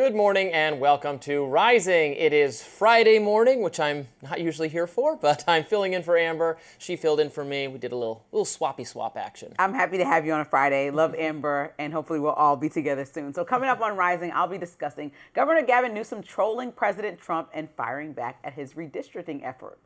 Good morning and welcome to Rising. It is Friday morning, which I'm not usually here for, but I'm filling in for Amber. She filled in for me. We did a little swappy swap action. I'm happy to have you on a Friday. Love Amber, and hopefully we'll all be together soon. So coming up on Rising, I'll be discussing Governor Gavin Newsom trolling President Trump and firing back at his redistricting effort.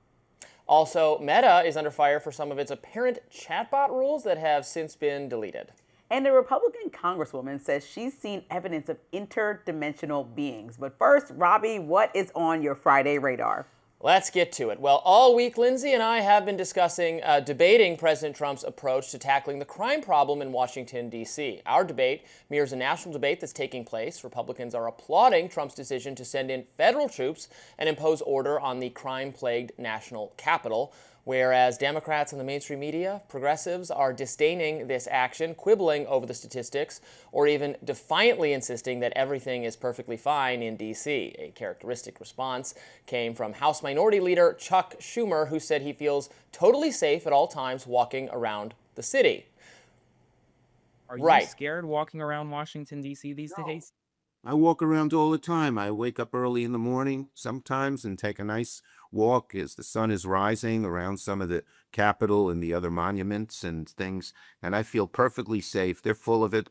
Also, Meta is under fire for some of its apparent chatbot rules that have since been deleted. And a Republican congresswoman says she's seen evidence of interdimensional beings. But first, Robby, what is on your Friday radar? Let's get to it. Well, all week, Lindsay and I have been debating President Trump's approach to tackling the crime problem in Washington, D.C. Our debate mirrors a national debate that's taking place. Republicans are applauding Trump's decision to send in federal troops and impose order on the crime-plagued national capital, whereas Democrats and the mainstream media, progressives, are disdaining this action, quibbling over the statistics, or even defiantly insisting that everything is perfectly fine in D.C. A characteristic response came from House Minority Leader Chuck Schumer, who said he feels totally safe at all times walking around the city. Are you scared walking around Washington, D.C. these days? I walk around all the time. I wake up early in the morning sometimes and take a nice walk as the sun is rising around some of the Capitol and the other monuments and things, and I feel perfectly safe. They're full of it.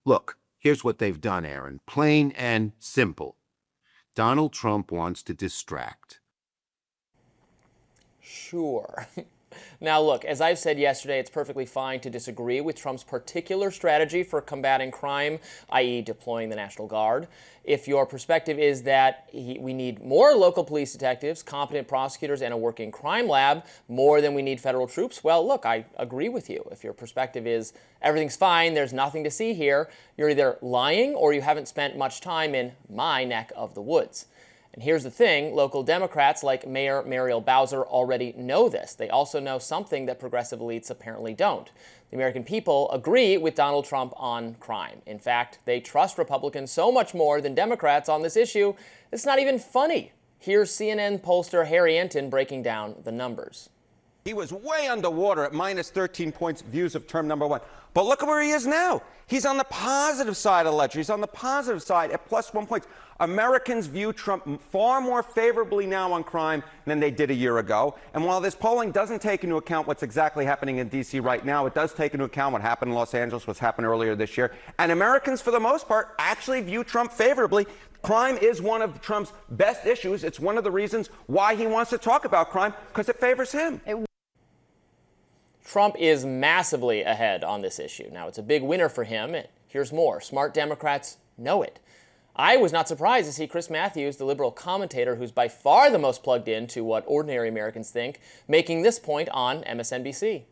Look, here's what they've done, Aaron. Plain and simple. Donald Trump wants to distract. Sure. Now, look, as I've said yesterday, it's perfectly fine to disagree with Trump's particular strategy for combating crime, i.e. deploying the National Guard. If your perspective is that we need more local police detectives, competent prosecutors, and a working crime lab more than we need federal troops, well, look, I agree with you. If your perspective is everything's fine, there's nothing to see here, you're either lying or you haven't spent much time in my neck of the woods. And here's the thing, local Democrats like Mayor Muriel Bowser already know this. They also know something that progressive elites apparently don't. The American people agree with Donald Trump on crime. In fact, they trust Republicans so much more than Democrats on this issue, it's not even funny. Here's CNN pollster Harry Enton breaking down the numbers. He was way underwater at minus 13 points views of term number one. But look at where he is now. He's on the positive side of the ledger. He's on the positive side at plus 1 point. Americans view Trump far more favorably now on crime than they did a year ago. And while this polling doesn't take into account what's exactly happening in D.C. right now, it does take into account what happened in Los Angeles, what's happened earlier this year. And Americans, for the most part, actually view Trump favorably. Crime is one of Trump's best issues. It's one of the reasons why he wants to talk about crime, because it favors him. Trump is massively ahead on this issue. Now, it's a big winner for him. Here's more. Smart Democrats know it. I was not surprised to see Chris Matthews, the liberal commentator who's by far the most plugged in to what ordinary Americans think, making this point on MSNBC.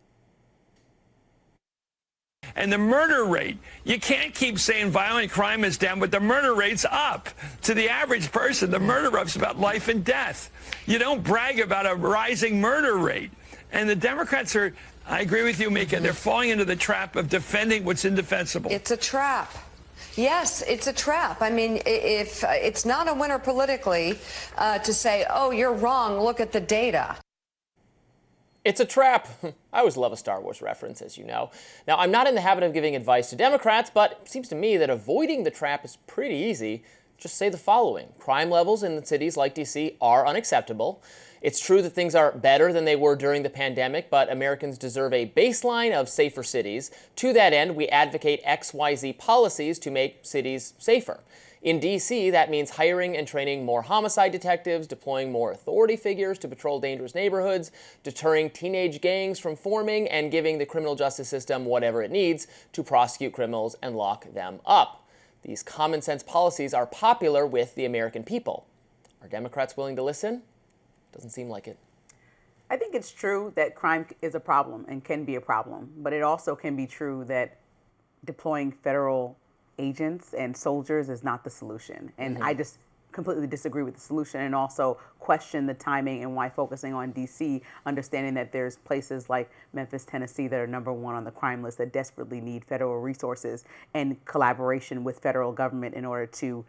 And the murder rate, you can't keep saying violent crime is down, but the murder rate's up. To the average person, the murder rate's about life and death. You don't brag about a rising murder rate. And the Democrats are, I agree with you, Mika, they're falling into the trap of defending what's indefensible. It's a trap. Yes, it's a trap. I mean, if it's not a winner politically to say, oh, you're wrong, look at the data. It's a trap. I always love a Star Wars reference, as you know. Now, I'm not in the habit of giving advice to Democrats, but it seems to me that avoiding the trap is pretty easy. Just say the following. Crime levels in cities like D.C. are unacceptable. It's true that things are better than they were during the pandemic, but Americans deserve a baseline of safer cities. To that end, we advocate XYZ policies to make cities safer. In D.C., that means hiring and training more homicide detectives, deploying more authority figures to patrol dangerous neighborhoods, deterring teenage gangs from forming, and giving the criminal justice system whatever it needs to prosecute criminals and lock them up. These common sense policies are popular with the American people. Are Democrats willing to listen? Doesn't seem like it. I think it's true that crime is a problem and can be a problem, but it also can be true that deploying federal agents and soldiers is not the solution. And I just completely disagree with the solution and also question the timing and why focusing on D.C., understanding that there's places like Memphis, Tennessee that are number one on the crime list that desperately need federal resources and collaboration with federal government in order to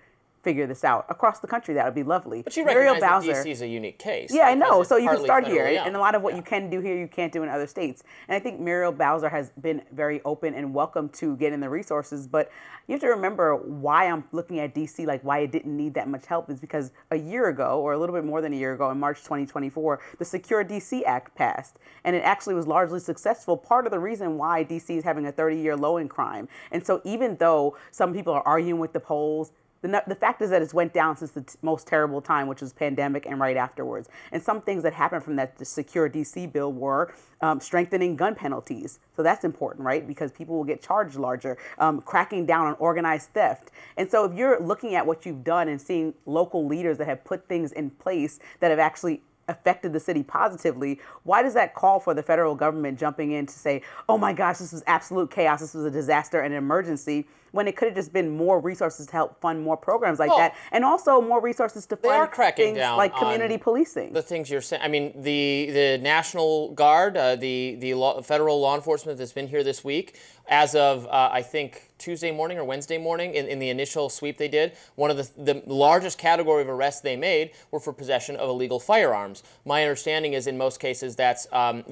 figure this out across the country. That would be lovely. But you recognize that DC is a unique case. Yeah, I know. It's So you can partly start here, federally owned. and a lot of what you can do here, you can't do in other states. And I think Muriel Bowser has been very open and welcome to getting the resources. But you have to remember why I'm looking at DC, like why it didn't need that much help, is because a year ago, or a little bit more than a year ago, in March 2024, the Secure DC Act passed, and it actually was largely successful. Part of the reason why DC is having a 30-year low in crime. And so even though some people are arguing with the polls, the fact is that it's went down since the most terrible time, which was pandemic and right afterwards. And some things that happened from that the Secure DC bill were strengthening gun penalties. So that's important, right? Because people will get charged larger, cracking down on organized theft. And so if you're looking at what you've done and seeing local leaders that have put things in place that have actually affected the city positively, why does that call for the federal government jumping in to say, oh my gosh, this was absolute chaos, this was a disaster and an emergency, when it could have just been more resources to help fund more programs like that, and also more resources to fund things like community policing. The things you're saying, I mean, the National Guard, the federal law enforcement that's been here this week, as of I think Tuesday morning or Wednesday morning, in the initial sweep they did, one of the largest category of arrests they made were for possession of illegal firearms. My understanding is in most cases that's, I'm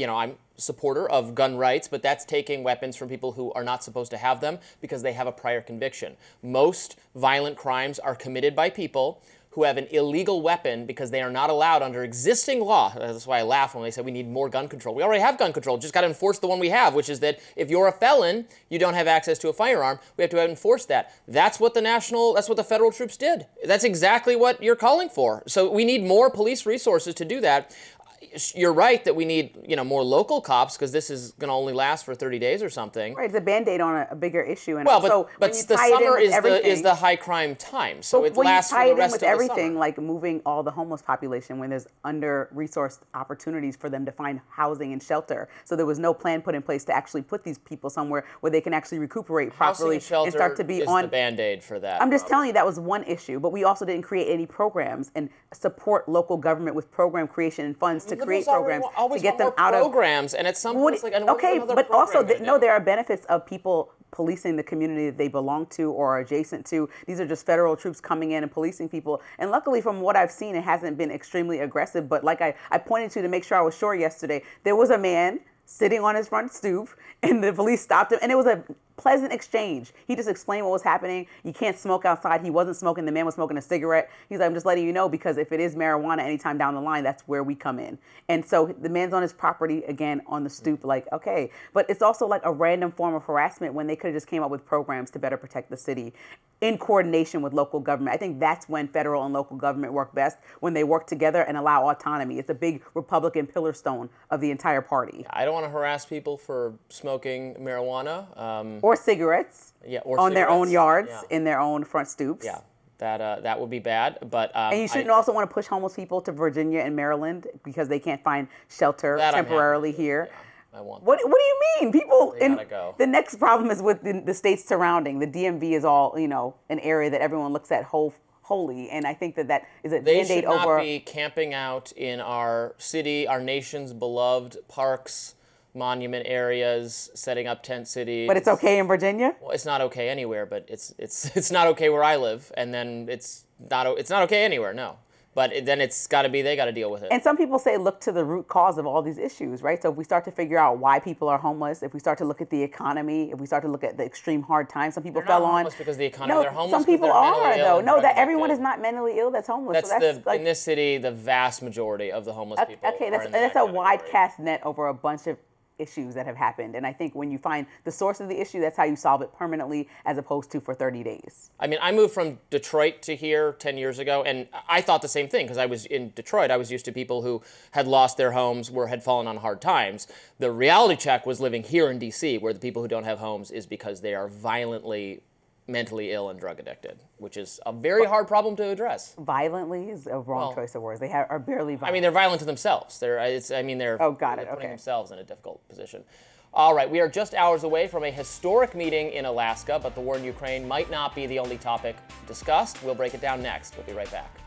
supporter of gun rights, but that's taking weapons from people who are not supposed to have them because they have a prior conviction. Most violent crimes are committed by people who have an illegal weapon because they are not allowed under existing law. That's why I laugh when they say we need more gun control. We already have gun control, just got to enforce the one we have, which is that if you're a felon, you don't have access to a firearm. We have to enforce that. That's what the federal troops did. That's exactly what you're calling for. So we need more police resources to do that. You're right that we need, more local cops because this is going to only last for 30 days or something. Right, it's a Band-Aid on a bigger issue. And well, also, but the summer is the high crime time, so it lasts for the rest of the summer. When you tie it in with everything, like moving all the homeless population when there's under-resourced opportunities for them to find housing and shelter. So there was no plan put in place to actually put these people somewhere where they can actually recuperate properly and start to be on the Band-Aid for that. I'm just telling you that was one issue, but we also didn't create any programs and support local government with program creation and funds to create programs to get them out of programs. And at some point, but also there are benefits of people policing the community that they belong to or are adjacent to. These are just federal troops coming in and policing people. And luckily, from what I've seen, it hasn't been extremely aggressive. But like I pointed to make sure I was sure yesterday, there was a man sitting on his front stoop, and the police stopped him, and it was a pleasant exchange. He just explained what was happening. You can't smoke outside. He wasn't smoking. The man was smoking a cigarette. He's like, I'm just letting you know because if it is marijuana anytime down the line, that's where we come in. And so the man's on his property, again, on the stoop, like, okay. But it's also like a random form of harassment when they could have just came up with programs to better protect the city in coordination with local government. I think that's when federal and local government work best, when they work together and allow autonomy. It's a big Republican pillar stone of the entire party. I don't want to harass people for smoking marijuana. Or cigarettes on their own yards, in their own front stoops. Yeah, that would be bad. But and you shouldn't also want to push homeless people to Virginia and Maryland because they can't find shelter temporarily here. Yeah. I want what do you mean? People the next problem is with the states surrounding. The DMV is all, an area that everyone looks at wholly, and I think that is a They Band-Aid should not over be camping out in our city, our nation's beloved parks, monument areas, setting up tent cities. But it's okay in Virginia? Well, it's not okay anywhere, but it's not okay where I live, and then it's not okay anywhere. No. But then they got to deal with it. And some people say look to the root cause of all these issues, right? So if we start to figure out why people are homeless, if we start to look at the economy, if we start to look at the extreme hard times, some people They're not homeless because of the economy. No, they're homeless some people because they're mentally are, though. ill No, and that drug everyone addicted. is not mentally ill that's homeless. In this city, the vast majority of the homeless people. Okay, are in that's that a wide category. cast net over a bunch of issues that have happened. And I think when you find the source of the issue, that's how you solve it permanently as opposed to for 30 days. I mean, I moved from Detroit to here 10 years ago, and I thought the same thing because I was in Detroit. I was used to people who had lost their homes, had fallen on hard times. The reality check was living here in D.C., where the people who don't have homes is because they are violently mentally ill and drug addicted, which is a very hard problem to address. Violently is a wrong choice of words. They are barely violent. I mean, they're violent to themselves. They're putting themselves in a difficult position. All right, we are just hours away from a historic meeting in Alaska, but the war in Ukraine might not be the only topic discussed. We'll break it down next. We'll be right back.